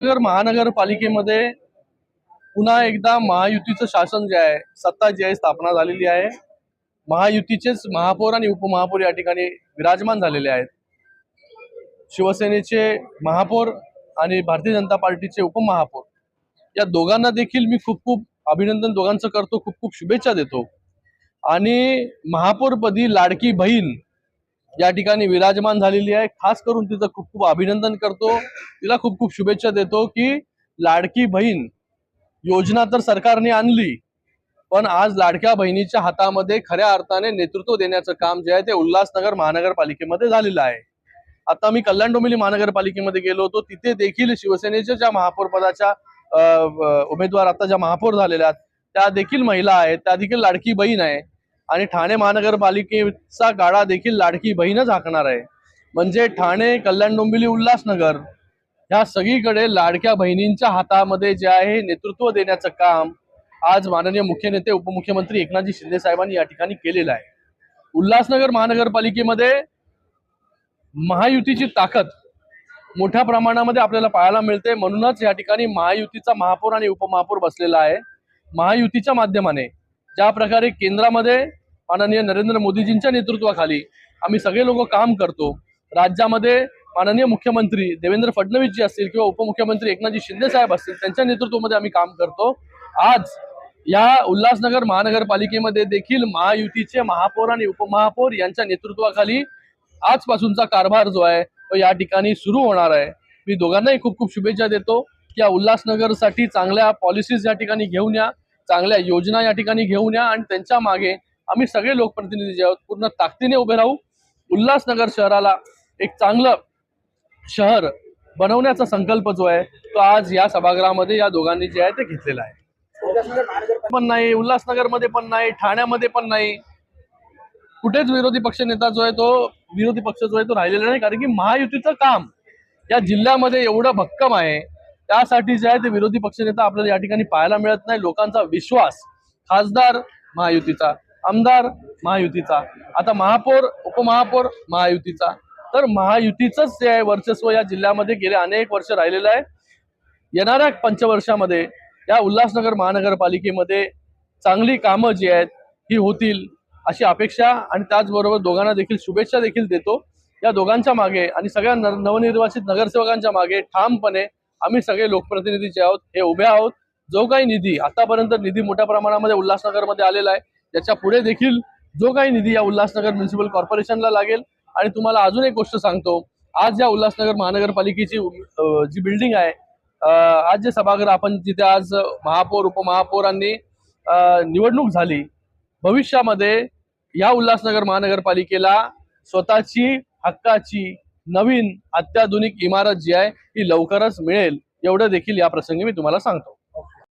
नगर महानगरपालिकेमध्ये पुन्हा एकदा महायुतीचं शासन जे आहे, सत्ता जी आहे स्थापना झालेली आहे। महायुतीचेच महापौर आणि उपमहापौर या ठिकाणी विराजमान झालेले आहेत। शिवसेनेचे महापौर आणि भारतीय जनता पार्टीचे उपमहापौर या दोघांना देखील मी खूप खूप अभिनंदन दोघांचं करतो, खूप खूप शुभेच्छा देतो। आणि महापौरपदी लाडकी बहीण या ठिकाणी विराजमान झालेली आहे। खास करून तिचं खूप खूप अभिनंदन करतो, तिला खूप खूप शुभेच्छा देतो की लाडकी बहीण योजना तर सरकारने आणली, पण आज लाडक्या बहिणीच्या हातामध्ये खऱ्या अर्थाने नेतृत्व देण्याचं काम जे आहे ते उल्हासनगर महानगरपालिकेमध्ये झालेलं आहे। आता मी कल्याण डोंबिवली महानगरपालिकेमध्ये गेलो होतो, तिथे देखील शिवसेनेच्या ज्या महापौर पदाच्या उमेदवार आता ज्या महापौर झालेल्या आहेत त्या देखील महिला आहेत, त्या देखील लाडकी बहीण आहे। आणि ठाणे महानगरपालिकेचा गाडा देखील लाडकी बहीणच हाकणार आहे। म्हणजे ठाणे, कल्याण डोंबिवली, उल्हासनगर या सगळीकडे लाडक्या बहिणींच्या हातामध्ये जे आहे नेतृत्व देण्याचं काम आज माननीय मुख्य नेते उपमुख्यमंत्री एकनाथजी शिंदे साहेबांनी या ठिकाणी केलेलं आहे। उल्हासनगर महानगरपालिकेमध्ये महायुतीची ताकद मोठ्या प्रमाणामध्ये आपल्याला पाहायला मिळते। म्हणूनच या ठिकाणी महायुतीचा महापौर आणि उपमहापौर बसलेला आहे। महायुतीच्या माध्यमाने ज्या प्रकारे केंद्रामध्ये माननीय नरेंद्र मोदीजींच्या नेतृत्वाखाली आम्ही सगळे लोक काम करतो, राज्यामध्ये माननीय मुख्यमंत्री देवेंद्र फडणवीस जी असतील किंवा उपमुख्यमंत्री एकनाथजी शिंदे साहेब असतील त्यांच्या नेतृत्वामध्ये आम्ही काम करतो। आज या उल्हासनगर महानगरपालिकेमध्ये देखील महायुतीचे महापौर आणि उपमहापौर यांच्या नेतृत्वाखाली आजपासूनचा कारभार जो आहे तो या ठिकाणी सुरू होणार आहे। मी दोघांनाही खूप खूप शुभेच्छा देतो की या उल्हासनगरसाठी चांगल्या पॉलिसीज या ठिकाणी घेऊन या, चांगल्या योजना या ठिकाणी घेऊन या आणि त्यांच्या मागे आम्ही सगळे लोकप्रतिनिधी जे आहोत पूर्ण ताकदीने उभे राहू। उल्हासनगर शहराला एक चांगलं शहर बनवण्याचा संकल्प जो आहे तो आज या सभागृहामध्ये या दोघांनी जे आहे ते घेतलेला आहे। पण नाही, उल्हासनगरमध्ये पण नाही, ठाण्यामध्ये पण नाही, कुठेच विरोधी पक्ष नेता जो आहे तो विरोधी पक्ष जो आहे तो राहिलेला नाही। कारण की महायुतीचं काम या जिल्ह्यामध्ये एवढं भक्कम आहे, त्यासाठी जे आहे ते विरोधी पक्षनेता आपल्याला या ठिकाणी पाहायला मिळत नाही। लोकांचा विश्वास, खासदार महायुतीचा, आमदार महायुतीचा, आता महापौर उपमहापौर महायुतीचा, तर महायुतीचंच जे आहे वर्चस्व या जिल्ह्यामध्ये गेले अनेक वर्ष राहिलेलं आहे। येणाऱ्या पंचवर्षामध्ये या उल्हासनगर महानगरपालिकेमध्ये चांगली कामं जी आहेत ही होतील अशी अपेक्षा आणि त्याचबरोबर दोघांना देखील शुभेच्छा देखील देतो। या दोघांच्या मागे आणि सगळ्या नवनिर्वाचित नगरसेवकांच्या मागे ठामपणे आम्ही सगळे लोकप्रतिनिधी जे आहोत हे उभे आहोत। जो काही निधी आतापर्यंत निधी मोठ्या प्रमाणामध्ये उल्हासनगरमध्ये आलेला आहे, त्याच्या पुढे देखील जो काही निधी या उल्हासनगर म्युनिसिपल कॉर्पोरेशनला लागेल। आणि तुम्हाला अजून एक गोष्ट सांगतो, आज या उल्हासनगर महानगरपालिकेची जी बिल्डिंग आहे, आज जे सभागृह आपण जिथे आज महापौर उपमहापौरांनी निवडणूक झाली, भविष्यामध्ये या उल्हासनगर महानगरपालिकेला स्वतःची हक्काची नवीन अत्याधुनिक इमारत जी आहे ती लवकरच मिळेल, एवढं देखील या प्रसंगी मी तुम्हाला सांगतो।